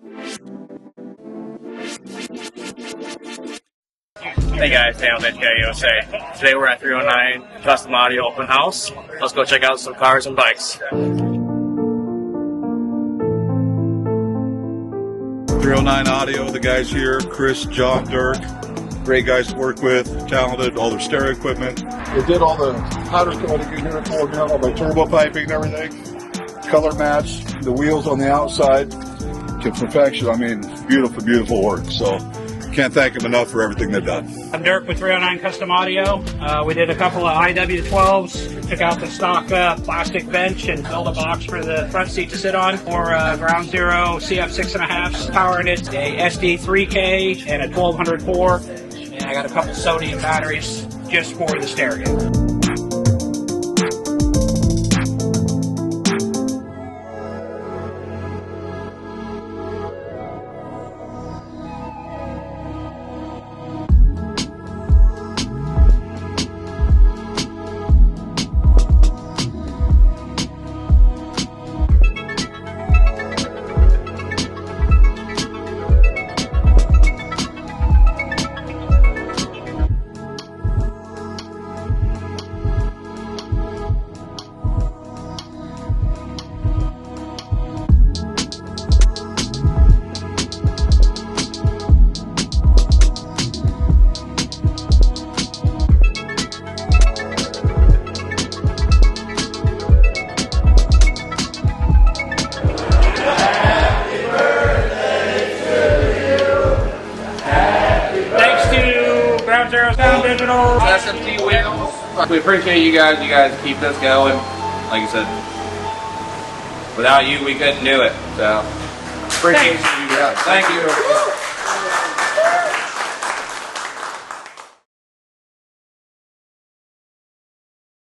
Hey guys, Dan with HKI USA. Today we're at 309 Custom Audio Open House. Let's go check out some cars and bikes. 309 Audio, the guys here, Chris, John, Dirk, great guys to work with, talented, all their stereo equipment. They did all the powder coating in here for me, all my turbo piping and everything. Color match, the wheels on the outside to perfection. I mean, beautiful, beautiful work. So can't thank them enough for everything they've done. I'm Dirk with 309 Custom Audio. We did a couple of IW12s, took out the stock plastic bench and built a box for the front seat to sit on for Ground Zero CF 6.5s, powering it, a SD3K and a 1204. And I got a couple sodium batteries just for the stereo. Digital SMT wheels. We appreciate you guys. You guys keep this going. Like I said, without you, we couldn't do it. So appreciate you guys. Thank you.